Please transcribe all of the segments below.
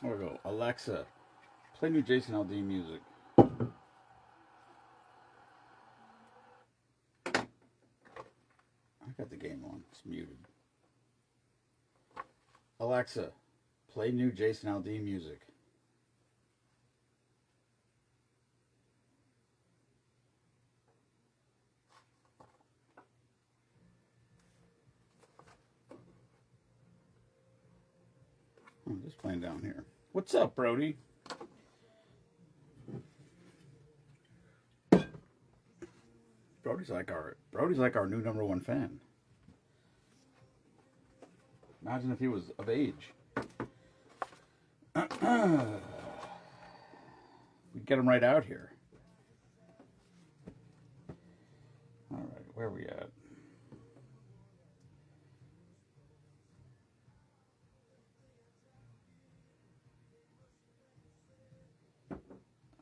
There we go. Alexa, play new Jason Aldean music. I got the game on. It's muted. Alexa, play new Jason Aldean music. I'm just playing down here. What's up, Brody? Brody's like our new number 1 fan. Imagine if he was of age. We'd get him right out here. All right, where are we at?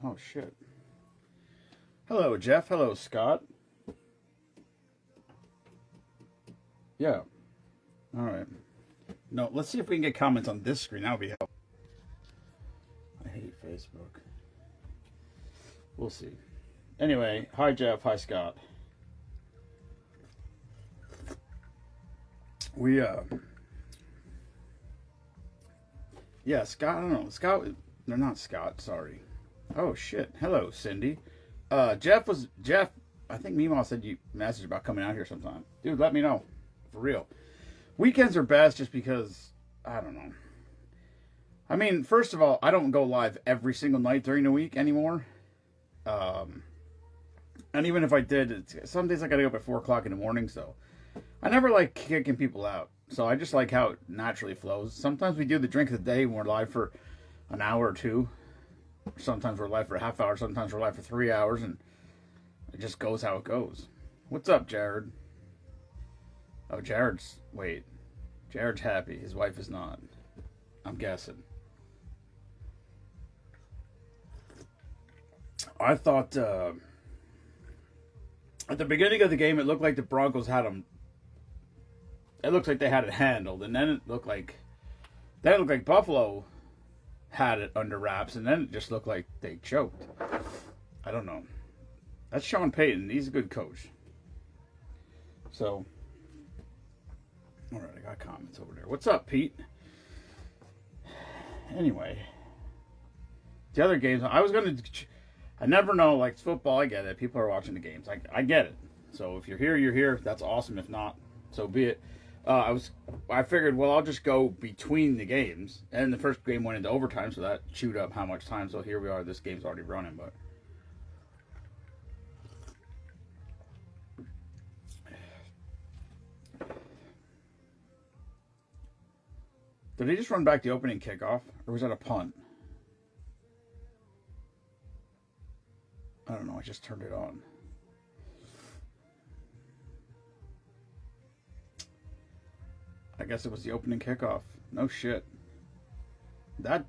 Oh, shit. Hello, Jeff. Hello, Scott. Yeah. All right. No, let's see if we can get comments on this screen. That would be helpful. I hate Facebook. We'll see. Anyway, hi, Jeff. Hi, Scott. Yeah, Scott, I don't know. Scott, they're not Scott, sorry. Oh, shit. Hello, Cindy. Jeff, I think Meemaw said you messaged about coming out here sometime. Dude, let me know. For real. Weekends are best just because, I don't know. I mean, first of all, I don't go live every single night during the week anymore. And even if I did, some days I gotta go up at 4 o'clock in the morning, so I never like kicking people out. So I just like how it naturally flows. Sometimes we do the drink of the day when we're live for an hour or two. Sometimes we're live for a half hour. Sometimes we're live for 3 hours. And it just goes how it goes. What's up, Jared? Oh, Jared's happy. His wife is not. I'm guessing. I thought at the beginning of the game, it looked like the Broncos had them. It looked like they had it handled, and then it looked like Buffalo had it under wraps, and then it just looked like they choked. I don't know. That's Sean Payton. He's a good coach. So, all right, I got comments over there. What's up, Pete? Anyway, the other games, I never know, like football, I get it. People are watching the games. I get it. So if you're here, you're here. That's awesome. If not, so be it. I figured, well, I'll just go between the games. And the first game went into overtime, so that chewed up how much time. So here we are. This game's already running, but. Did he just run back the opening kickoff? Or was that a punt? I don't know. I just turned it on. I guess it was the opening kickoff. No shit. I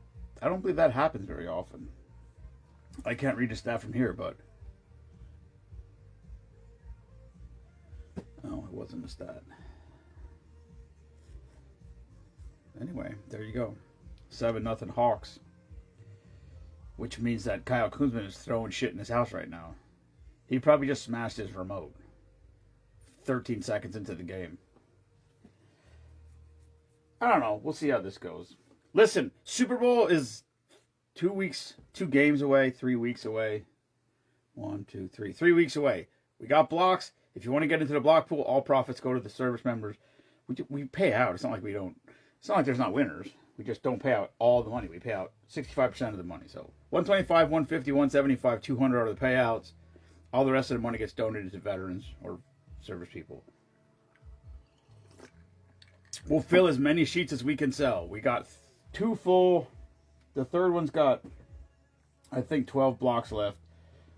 don't believe that happens very often. I can't read the stat from here, but. Oh, it wasn't a stat. Anyway, there you go. 7-0 Hawks. Which means that Kyle Kuzman is throwing shit in his house right now. He probably just smashed his remote 13 seconds into the game. I don't know. We'll see how this goes. Listen, Super Bowl is 2 games away, 3 weeks away. 1, 2, 3. 3 weeks away. We got blocks. If you want to get into the block pool, all profits go to the service members. We pay out. It's not like we don't. It's not like there's not winners. We just don't pay out all the money. We pay out 65% of the money. So 125, 150, 175, 200 are the payouts. All the rest of the money gets donated to veterans or service people. We'll fill as many sheets as we can sell. We got 2 full. The third one's got, I think, 12 blocks left.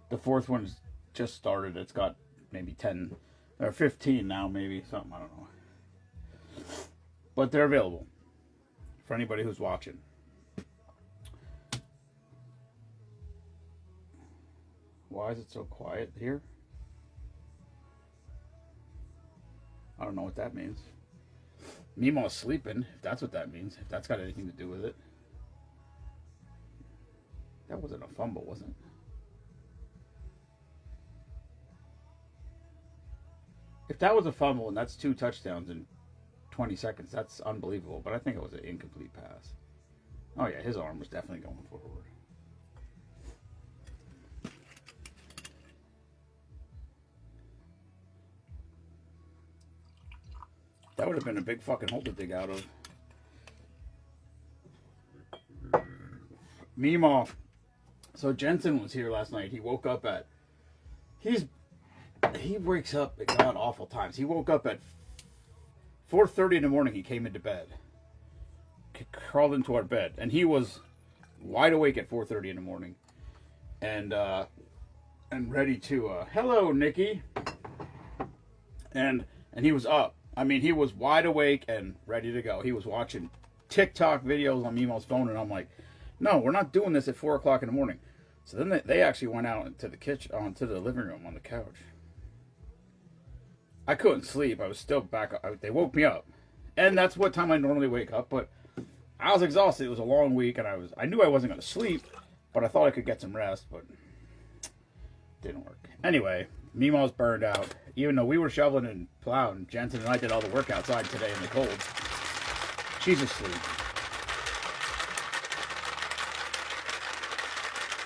The fourth one's just started. It's got maybe 10 or 15 now, maybe. Something, I don't know. But they're available for anybody who's watching. Why is it so quiet here? I don't know what that means. Meemaw's sleeping, if that's what that means. If that's got anything to do with it. That wasn't a fumble, was it? If that was a fumble and that's 2 touchdowns in 20 seconds, that's unbelievable. But I think it was an incomplete pass. Oh, yeah, his arm was definitely going forward. That would have been a big fucking hole to dig out of. Meemaw. So Jensen was here last night. He woke up at... He wakes up at god awful times. He woke up at 4:30 in the morning. He came into bed. Crawled into our bed. And he was wide awake at 4:30 in the morning. And ready to... hello, Nikki. And he was up. I mean, he was wide awake and ready to go. He was watching TikTok videos on Meemaw's phone, and I'm like, no, we're not doing this at 4 o'clock in the morning. So then they actually went out into the kitchen, onto the living room on the couch. I couldn't sleep. I was still back up. They woke me up. And that's what time I normally wake up, but I was exhausted. It was a long week, and I knew I wasn't going to sleep, but I thought I could get some rest, but it didn't work. Anyway, Meemaw's burned out. Even though we were shoveling and plowing, Jensen and I did all the work outside today in the cold. She's asleep.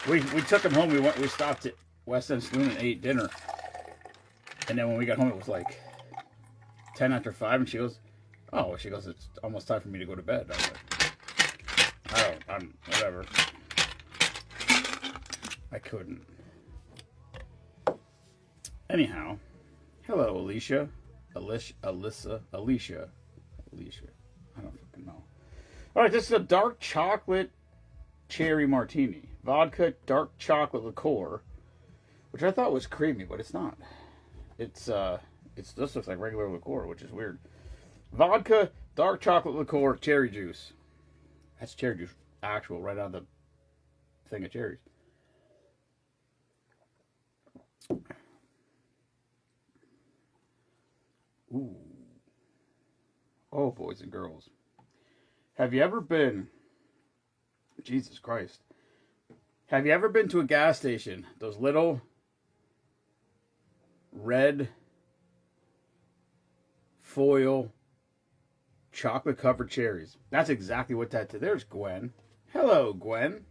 We took him home. We stopped at West End Saloon and ate dinner. And then when we got home, it was like 10 after 5, and she goes, oh, she goes, it's almost time for me to go to bed. I was like, I'm whatever. I couldn't. Anyhow, hello, Alicia. Alicia. I don't fucking know. All right, this is a dark chocolate cherry martini. Vodka, dark chocolate liqueur, which I thought was creamy, but it's not. It's this looks like regular liqueur, which is weird. Vodka, dark chocolate liqueur, cherry juice. That's cherry juice, actual, right out of the thing of cherries. Ooh. Oh, boys and girls. Have you ever been... Jesus Christ. Have you ever been to a gas station? Those little red foil chocolate covered cherries. That's exactly what that is. There's Gwen. Hello, Gwen.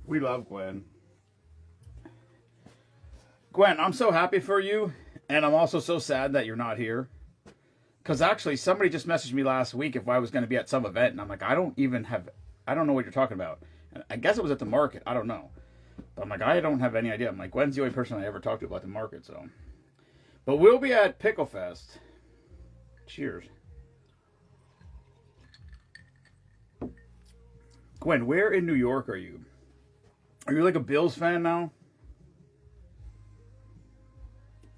We love Gwen. Gwen, I'm so happy for you. And I'm also so sad that you're not here. Because actually, somebody just messaged me last week if I was going to be at some event. And I'm like, I don't know what you're talking about. And I guess it was at the market. I don't know. But I'm like, I don't have any idea. I'm like, Gwen's the only person I ever talked to about the market. So, but we'll be at Pickle Fest. Cheers. Gwen, where in New York are you? Are you like a Bills fan now?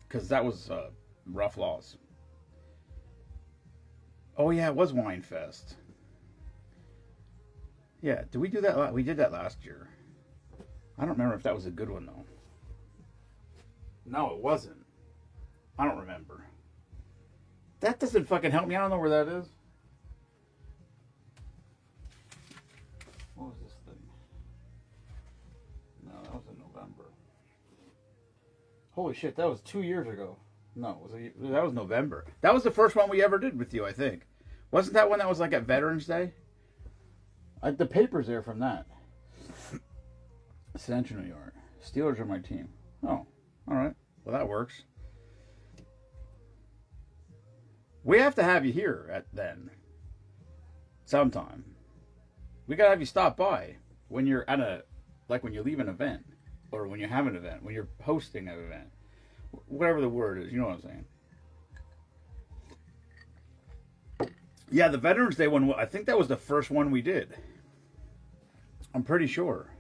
Because that was a rough loss. Oh, yeah, it was Wine Fest. Yeah, did we do that? We did that last year. I don't remember if that was a good one, though. No, it wasn't. I don't remember. That doesn't fucking help me. I don't know where that is. What was this thing? No, that was in November. Holy shit, that was 2 years ago. No, that was November. That was the first one we ever did with you, I think. Wasn't that one that was like at Veterans Day? The paper's there from that. Central New York. Steelers are my team. Oh, all right. Well, that works. We have to have you here at then. Sometime. We gotta have you stop by when you're at when you leave an event. Or when you have an event, when you're hosting an event. Whatever the word is, you know what I'm saying. Yeah, the Veterans Day one, I think that was the first one we did. I'm pretty sure.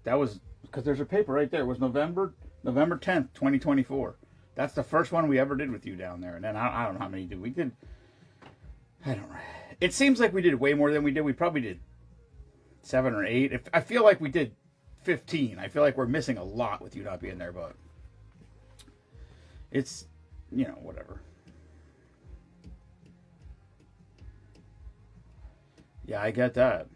That was, because there's a paper right there. It was November 10th, 2024. That's the first one we ever did with you down there. And then I don't know how many did we did. I don't know. It seems like we did way more than we did. We probably did 7 or 8. I feel like we did 15. I feel like we're missing a lot with you not being there, but it's, whatever. Yeah, I get that.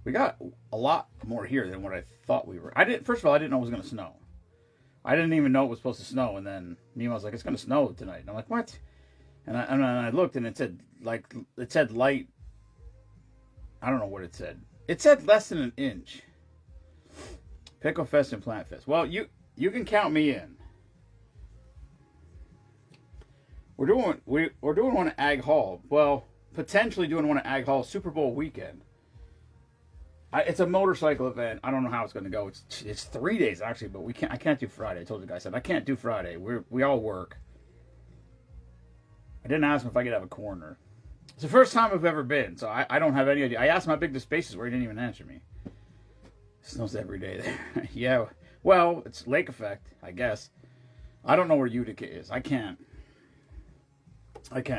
We got a lot more here than what I thought we were. First of all, I didn't know it was going to snow. I didn't even know it was supposed to snow, and then Nemo was like, "It's going to snow tonight." And I'm like, "What?" And I looked, and it said light. I don't know what it said. It said less than an inch. Pickle Fest and Plant Fest. Well, you can count me in. We're doing one at Ag Hall. Well, potentially doing one at Ag Hall Super Bowl weekend. It's a motorcycle event. I don't know how it's going to go. It's 3 days actually, but I can't do Friday. I told the guy, I said I can't do Friday. We all work. I didn't ask him if I could have a corner. It's the first time I've ever been, so I don't have any idea. I asked him how big the space is, where he didn't even answer me. It snows every day there. Yeah, well, it's lake effect, I guess. I don't know where Utica is. I can't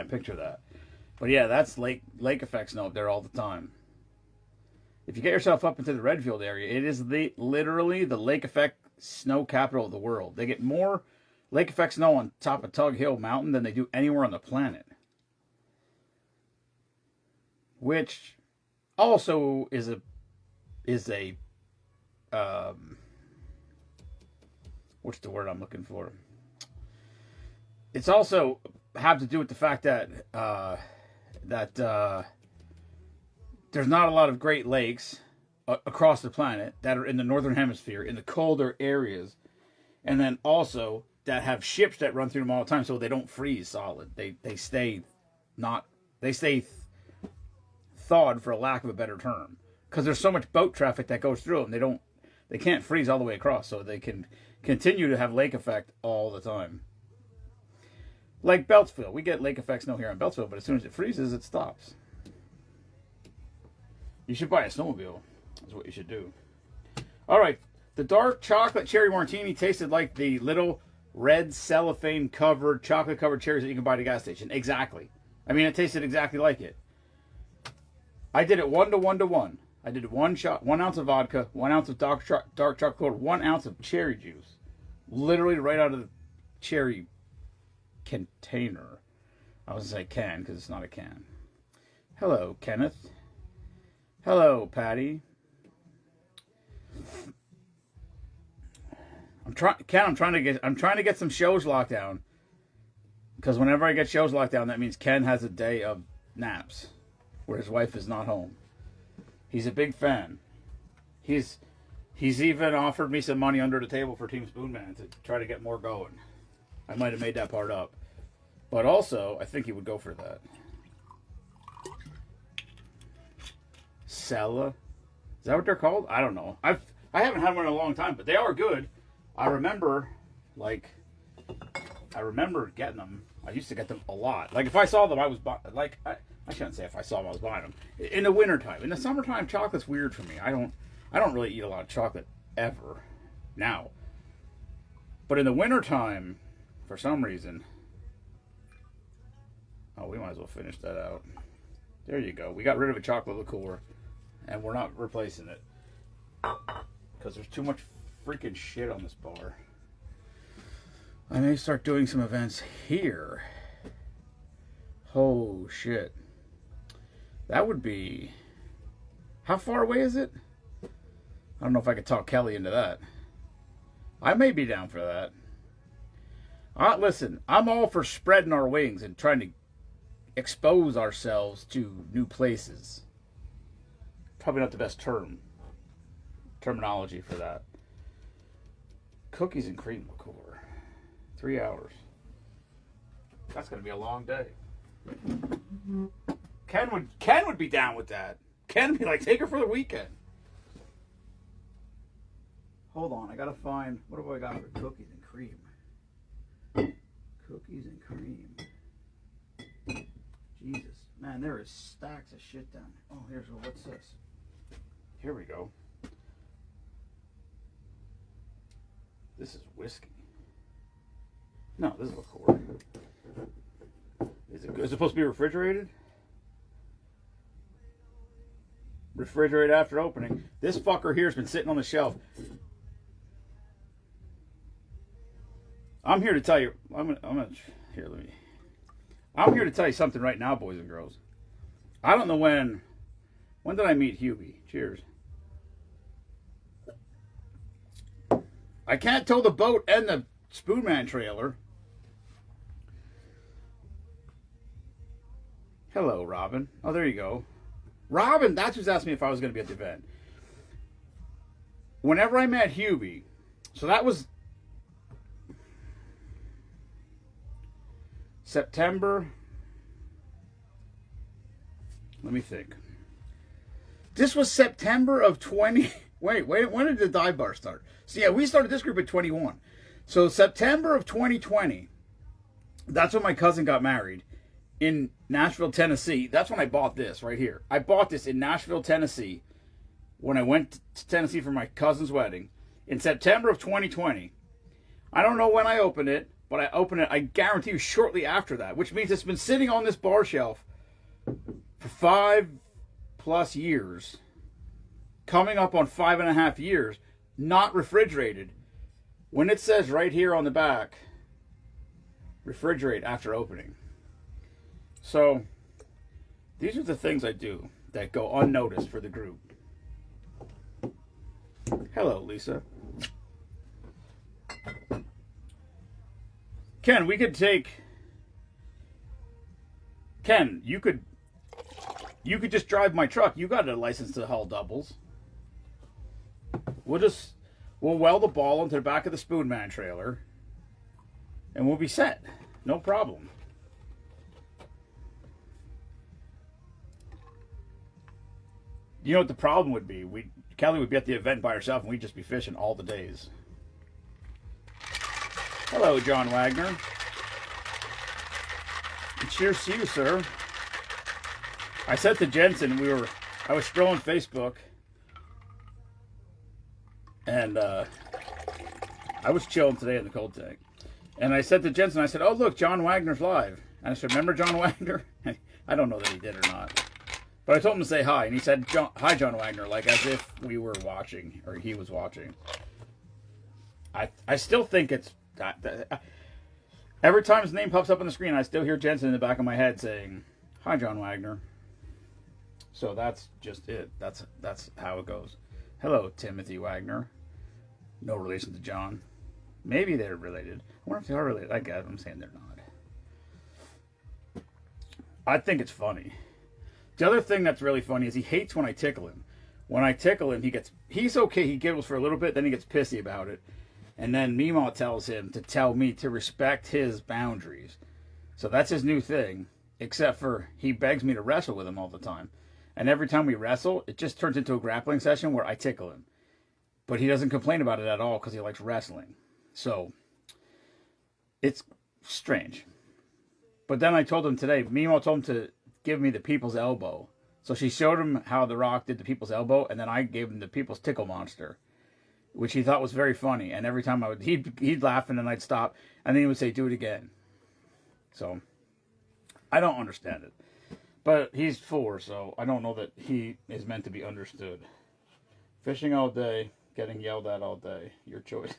picture that. But yeah, that's lake effect snow up there all the time. If you get yourself up into the Redfield area, it is literally the lake effect snow capital of the world. They get more lake effect snow on top of Tug Hill Mountain than they do anywhere on the planet. Which also is a what's the word I'm looking for? It's also have to do with the fact that there's not a lot of Great Lakes across the planet that are in the northern hemisphere in the colder areas, and then also that have ships that run through them all the time, so they don't freeze solid. They stay thawed, for a lack of a better term, because there's so much boat traffic that goes through them. They can't freeze all the way across, so they can continue to have lake effect all the time. Like Beltsville, we get lake effect snow here in Beltsville, but as soon as it freezes, it stops. You should buy a snowmobile. That's what you should do. All right, the dark chocolate cherry martini tasted like the little red cellophane covered, chocolate covered cherries that you can buy at a gas station. Exactly. I mean, it tasted exactly like it. I did it 1 to 1 to 1. I did 1 ounce of vodka, 1 ounce of dark chocolate, 1 ounce of cherry juice. Literally right out of the cherry container. I was going to say can because it's not a can. Hello, Kenneth. Hello, Patty. I'm trying to get some shows locked down. Because whenever I get shows locked down, that means Ken has a day of naps where his wife is not home. He's a big fan. He's even offered me some money under the table for Team Spoonman to try to get more going. I might have made that part up. But also, I think he would go for that. Sella? Is that what they're called? I don't know. I haven't had one in a long time, but they are good. I remember getting them. I used to get them a lot. Like, if I saw them, I shouldn't say if I saw them, I was buying them. In the wintertime. In the summertime, chocolate's weird for me. I don't really eat a lot of chocolate ever now. But in the wintertime, for some reason... Oh, we might as well finish that out. There you go. We got rid of a chocolate liqueur, and we're not replacing it. Because there's too much freaking shit on this bar. I may start doing some events here. Oh, shit. That would be... How far away is it? I don't know if I could talk Kelly into that. I may be down for that. Listen, I'm all for spreading our wings and trying to expose ourselves to new places. Probably not the best terminology for that. Cookies and cream liqueur. 3 hours. That's going to be a long day. Ken would be down with that. Ken would be like, take her for the weekend. Hold on, I gotta find, what do I got for cookies and cream? Cookies and cream. Jesus, man, there is stacks of shit down there. Oh, what's this? Here we go. This is whiskey. No, this is liqueur. Is it supposed to be refrigerated? Refrigerate after opening. This fucker here has been sitting on the shelf. I'm here to tell you. I'm here to tell you something right now, boys and girls. I don't know when did I meet Hubie? Cheers. I can't tow the boat and the Spoonman trailer. Hello, Robin. Oh, there you go. Robin, that's who's asking me if I was going to be at the event. Whenever I met Hubie, so that was September. Let me think. This was September of 20. Wait, when did the dive bar start? So yeah, we started this group at 21. So September of 2020, that's when my cousin got married in Nashville, Tennessee. That's when I bought this right here. I bought this in Nashville, Tennessee when I went to Tennessee for my cousin's wedding in September of 2020. I don't know when I opened it, but I opened it, I guarantee you, shortly after that, which means it's been sitting on this bar shelf for 5+ years, coming up on 5.5 years, not refrigerated. When it says right here on the back, refrigerate after opening. So, these are the things I do that go unnoticed for the group. Hello, Lisa. Ken, we could take... Ken, you could just drive my truck. You got a license to haul doubles. We'll weld the ball into the back of the Spoonman trailer, and we'll be set. No problem. You know what the problem would be? Kelly would be at the event by herself, and we'd just be fishing all the days. Hello, John Wagner. Cheers to you, sir. I said to Jensen, I was scrolling Facebook, and I was chilling today in the cold tank. And I said to Jensen, I said, oh, look, John Wagner's live. And I said, remember John Wagner? I don't know that he did or not. But I told him to say hi, and he said, hi, John Wagner, like as if we were watching, or he was watching. I still think it's... Every time his name pops up on the screen, I still hear Jensen in the back of my head saying, hi, John Wagner. So that's just it. That's how it goes. Hello, Timothy Wagner. No relation to John. Maybe they're related. I wonder if they are related. I guess I'm saying they're not. I think it's funny. The other thing that's really funny is he hates when I tickle him. When I tickle him, he's okay. He giggles for a little bit, then he gets pissy about it. And then Meemaw tells him to tell me to respect his boundaries. So that's his new thing. Except for he begs me to wrestle with him all the time. And every time we wrestle, it just turns into a grappling session where I tickle him. But he doesn't complain about it at all because he likes wrestling. So, it's strange. But then I told him today, Meemaw told him to give me the people's elbow. So she showed him how The Rock did the people's elbow, and then I gave him the people's tickle monster, which he thought was very funny. And every time he'd laugh, and then I'd stop, and then he would say, do it again. So, I don't understand it. But he's 4, so I don't know that he is meant to be understood. Fishing all day, getting yelled at all day. Your choice.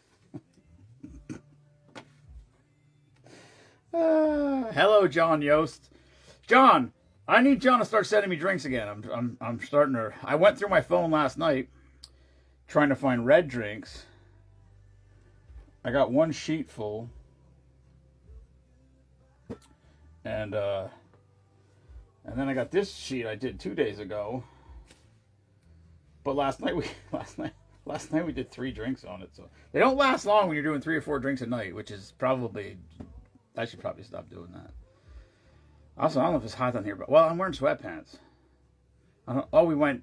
Hello, John Yost. John, I need John to start sending me drinks again. I'm starting to... I went through my phone last night trying to find red drinks. I got 1 sheet full. And then I got this sheet I did 2 days ago. But last night we did 3 drinks on it. So they don't last long when you're doing 3 or 4 drinks a night, which is probably... I should probably stop doing that. Also, I don't know if it's hot down here, but I'm wearing sweatpants. We went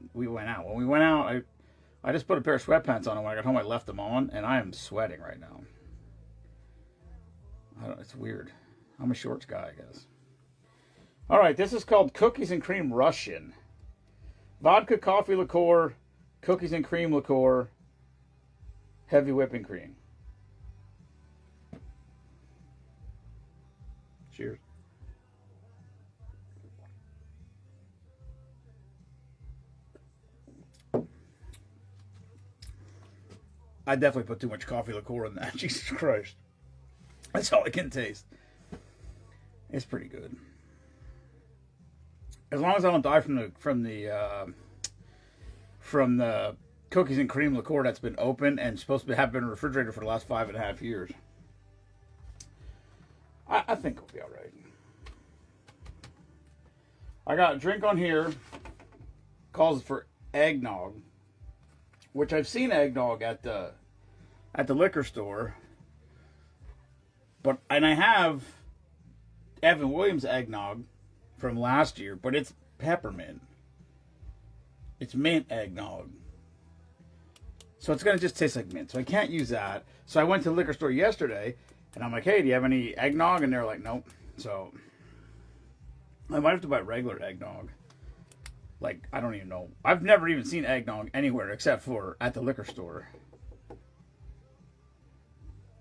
out. When we went out, I just put a pair of sweatpants on, and when I got home, I left them on, and I am sweating right now. It's weird. I'm a shorts guy, I guess. All right, this is called Cookies and Cream Russian. Vodka, coffee liqueur, cookies and cream liqueur, heavy whipping cream. Cheers. I definitely put too much coffee liqueur in that. Jesus Christ. That's all I can taste. It's pretty good. As long as I don't die from the cookies and cream liqueur that's been open and supposed to have been refrigerated for the last 5.5 years. I think it'll be all right. I got a drink on here. Calls for eggnog, which I've seen eggnog at the liquor store. And I have Evan Williams eggnog from last year, but it's peppermint. It's mint eggnog. So it's going to just taste like mint. So I can't use that. So I went to the liquor store yesterday, and I'm like, hey, do you have any eggnog? And they're like, nope. So I might have to buy regular eggnog. Like, I don't even know. I've never even seen eggnog anywhere except for at the liquor store.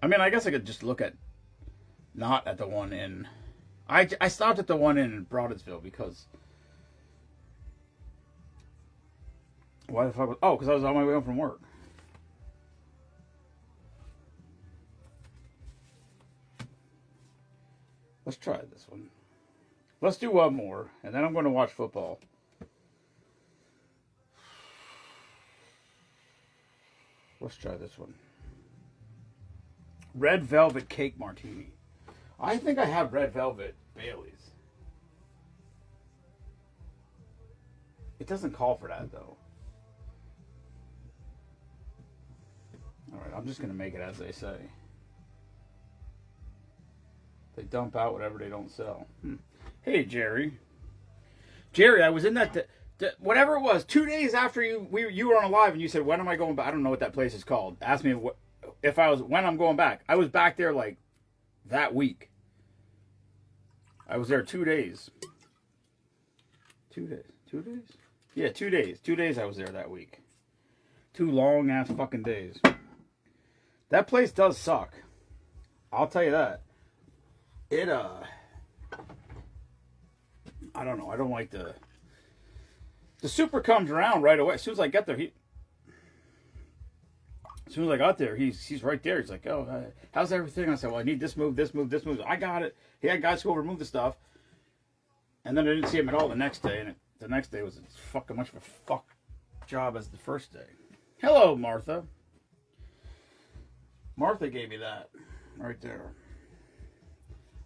I mean, I guess I could just look at, not at the one in, I stopped at the one in Broadensville because, why the fuck was, because I was on my way home from work. Let's try this one. Let's do one more, and then I'm going to watch football. Let's try this one. Red Velvet Cake Martini. I think I have Red Velvet Bailey's. It doesn't call for that, though. Alright, I'm just going to make it as they say. They dump out whatever they don't sell. Hey, Jerry. Jerry, I was in that... whatever it was, 2 days after you were on a live and you said, when am I going back? I don't know what that place is called. Ask me when I'm going back. I was back there like that week. I was there 2 days. 2 days? 2 days? Yeah, 2 days. 2 days I was there that week. 2 long ass fucking days. That place does suck. I'll tell you that. It, I don't know. I don't like the super comes around right away. As soon as I get there, as soon as I got there, he's right there. He's like, oh, how's everything? I said, well, I need this move, this move, this move. I got it. He had guys go over and move the stuff. And then I didn't see him at all the next day. And the next day was as fucking much of a fuck job as the first day. Hello, Martha. Martha gave me that right there.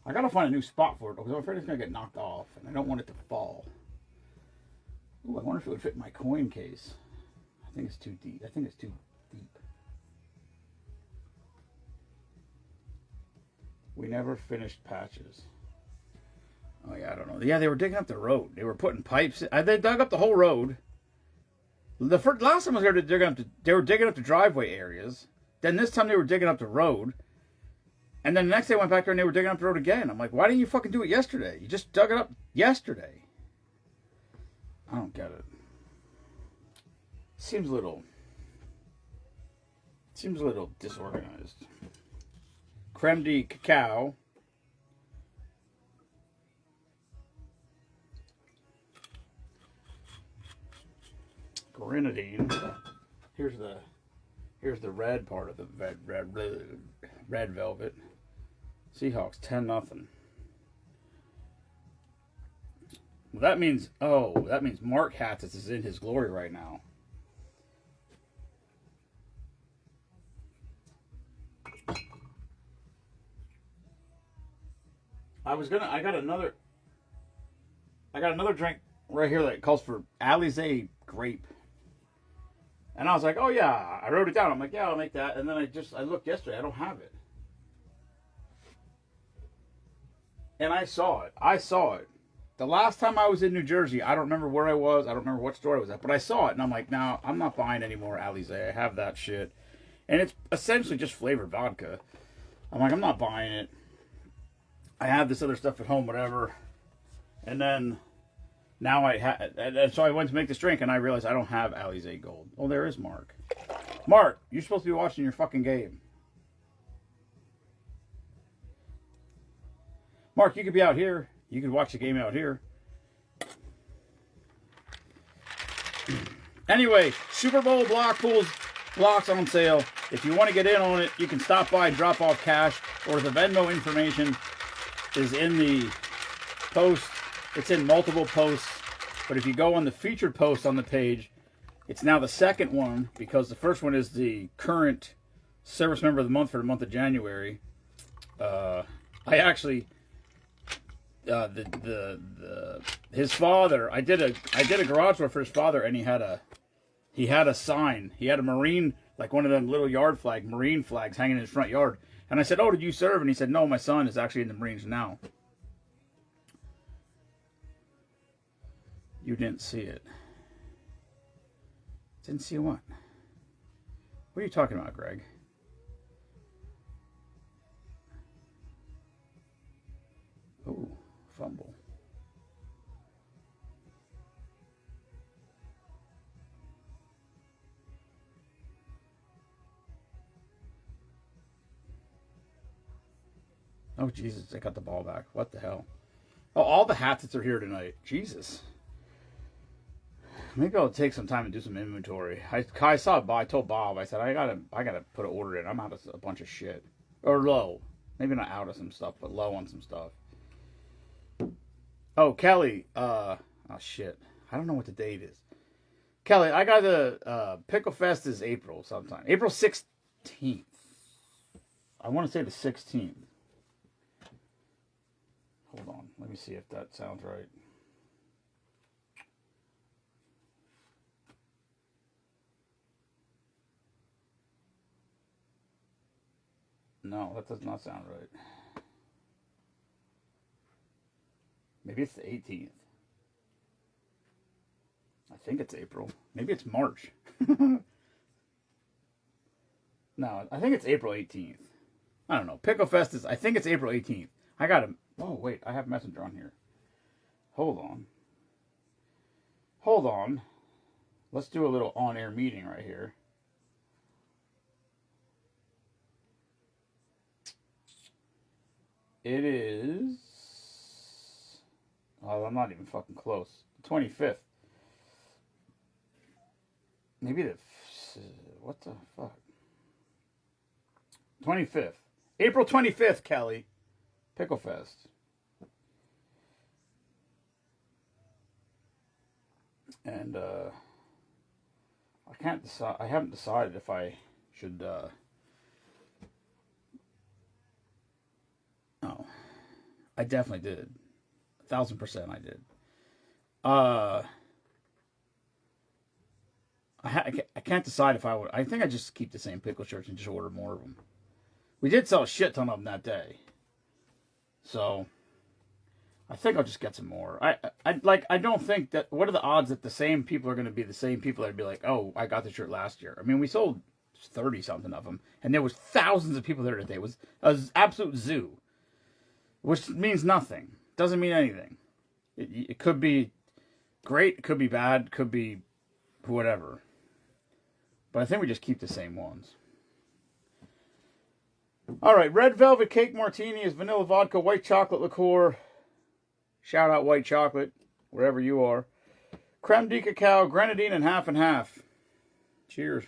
I gotta find a new spot for it because I'm afraid it's gonna get knocked off. And I don't want it to fall. Ooh, I wonder if it would fit in my coin case. I think it's too deep. I think it's too deep. We never finished patches. Oh yeah, I don't know. Yeah, they were digging up the road. They were putting pipes in. They dug up the whole road. The last time I was there, they were digging up the driveway areas. Then this time they were digging up the road. And then the next day I went back there and they were digging up the road again. I'm like, why didn't you fucking do it yesterday? You just dug it up yesterday. I don't get it. Seems a little disorganized. Creme de cacao. Grenadine. Here's the red part of the red velvet. Seahawks 10-0. Well, that means Mark Hattis is in his glory right now. I got another drink right here that calls for Alizé grape. And I was like, oh yeah, I wrote it down. I'm like, yeah, I'll make that. And then I looked yesterday, I don't have it. And I saw it. The last time I was in New Jersey, I don't remember where I was. I don't remember what store I was at. But I saw it, and I'm like, no, I'm not buying any more Alizé. I have that shit. And it's essentially just flavored vodka. I'm like, I'm not buying it. I have this other stuff at home, whatever. And then, now so I went to make this drink, and I realized I don't have Alizé Gold. Oh, there is Mark. Mark, you're supposed to be watching your fucking game. Mark, you could be out here. You could watch the game out here. Anyway, Super Bowl block pools, blocks on sale. If you want to get in on it, you can stop by and drop off cash, or the Venmo information is in the post. It's in multiple posts, but if you go on the featured post on the page, It's now the second one because the first one is the current service member of the month for the month of January. I actually his father. I did a garage door for his father, and he had a sign. He had a Marine, like one of them little yard Marine flags hanging in his front yard. And I said, "Oh, did you serve?" And he said, "No, my son is actually in the Marines now." You didn't see it. Didn't see what? What are you talking about, Greg? Oh, fumble. Oh, Jesus, they got the ball back. What the hell? Oh, all the hats are here tonight. Jesus. Maybe I'll take some time and do some inventory. I saw Bob. I told Bob. I said I gotta put an order in. I'm out of a bunch of shit, or low. Maybe not out of some stuff, but low on some stuff. Oh, Kelly. Oh shit. I don't know what the date is. Kelly, I got the Pickle Fest is April sometime. April 16th. I want to say the 16th. Hold on. Let me see if that sounds right. No, that does not sound right. Maybe it's the 18th. I think it's April. Maybe it's March. No, I think it's April 18th. I don't know. Pickle Fest is, I think it's April 18th. I got to, oh, wait. I have Messenger on here. Hold on. Hold on. Let's do a little on-air meeting right here. It is... Oh, I'm not even fucking close. 25th. Maybe the... What the fuck? 25th. April 25th, Kelly. Pickle Fest. And, I can't decide... I haven't decided if I should, Oh. I definitely did. 1,000% I did. I can't decide if I would. I think I just keep the same pickle shirts and just order more of them. We did sell a shit ton of them that day, so I think I'll just get some more. I don't think that. What are the odds that the same people are going to be the same people that'd be like, oh, I got the shirt last year. I mean, we sold 30 something of them, and there was thousands of people there today. It was an absolute zoo, which means nothing. Doesn't mean anything. It could be great, it could be bad, could be whatever. But I think we just keep the same ones. All right, Red Velvet Cake Martini is vanilla vodka, white chocolate liqueur. Shout out white chocolate, wherever you are. Creme de cacao, grenadine, and half. Cheers.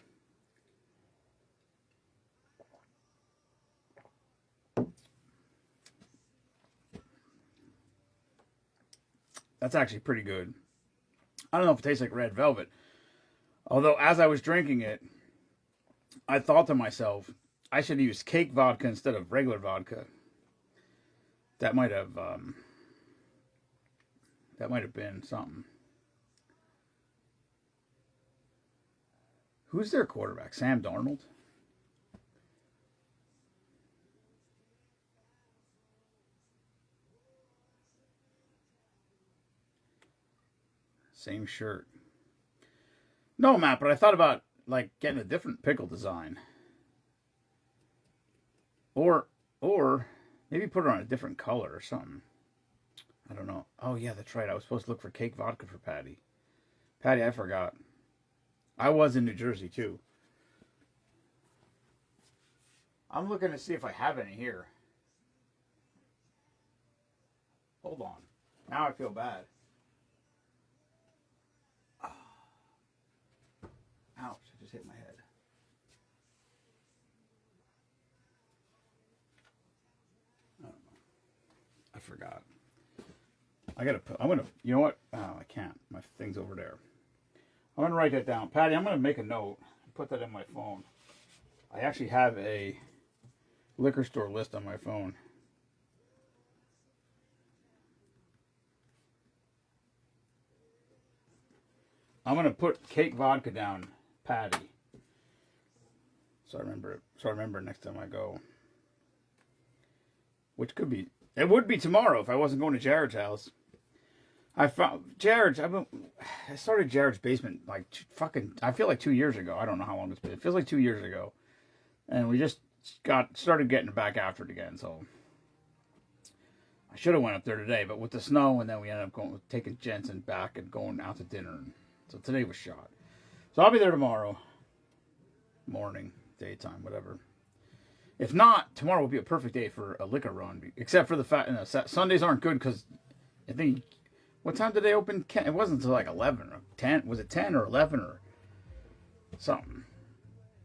That's actually pretty good. I don't know if it tastes like red velvet. Although, as I was drinking it, I thought to myself, I should use cake vodka instead of regular vodka. That might have been something. Who's their quarterback? Sam Darnold? Same shirt. No, Matt, but I thought about like getting a different pickle design. Or maybe put it on a different color or something. I don't know. Oh yeah, that's right. I was supposed to look for cake vodka for Patty. Patty, I forgot. I was in New Jersey too. I'm looking to see if I have any here. Hold on. Now I feel bad. Ouch, I just hit my head. I don't know. I forgot. I'm gonna, you know what? Oh, I can't. My thing's over there. I'm going to write that down. Patty, I'm going to make a note and put that in my phone. I actually have a liquor store list on my phone. I'm going to put cake vodka down, Patty. So I remember it. So I remember next time I go. Which could be, it would be tomorrow if I wasn't going to Jared's house. I started Jared's Basement like I feel like 2 years ago. I don't know how long it's been. It feels like 2 years ago. And we just started getting back after it again. So I should have went up there today, but with the snow, and then we ended up taking Jensen back and going out to dinner. So today was shot. So I'll be there tomorrow. Morning, daytime, whatever. If not, tomorrow will be a perfect day for a liquor run. Except for the fact, Sundays aren't good because I think, what time did they open? It wasn't until like 11 or 10. Was it 10 or 11 or something?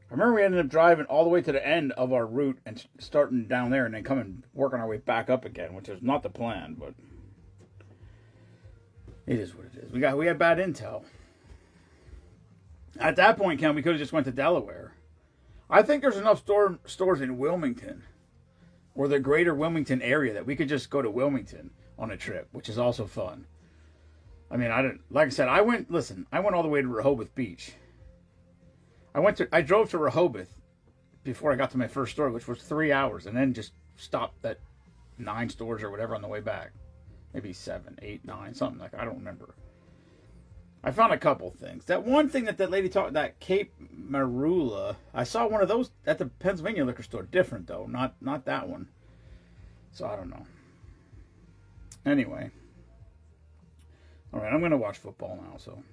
I remember we ended up driving all the way to the end of our route and starting down there and then coming, working our way back up again, which is not the plan, but it is what it is. We had bad intel. At that point, Ken, we could have just went to Delaware. I think there's enough stores in Wilmington or the greater Wilmington area that we could just go to Wilmington on a trip, which is also fun. I mean, like I said, I went all the way to Rehoboth Beach. I drove to Rehoboth before I got to my first store, which was 3 hours, and then just stopped at 9 stores or whatever on the way back. Maybe 7, 8, 9, something like that. I don't remember. I found a couple things. That one thing that lady talked, that Cape Marula, I saw one of those at the Pennsylvania liquor store. Different though, not that one. So I don't know. Anyway. Alright, I'm going to watch football now, so.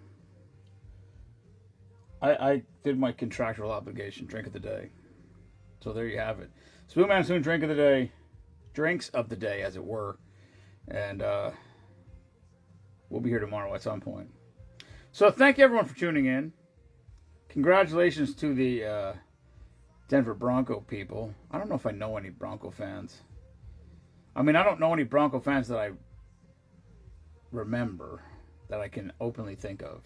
I did my contractual obligation, drink of the day. So there you have it. Spoon Man Spoon, drink of the day. Drinks of the day, as it were. And we'll be here tomorrow at some point. So thank you everyone for tuning in. Congratulations to the Denver Bronco people. I don't know if I know any Bronco fans. I mean, I don't know any Bronco fans that I remember that I can openly think of.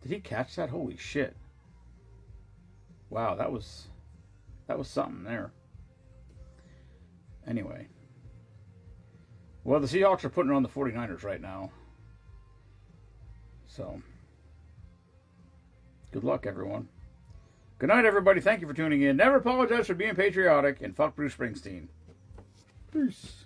Did he catch that? Holy shit. Wow, that was something there. Anyway. Well, the Seahawks are putting it on the 49ers right now. So, good luck, everyone. Good night, everybody. Thank you for tuning in. Never apologize for being patriotic, and fuck Bruce Springsteen. Peace.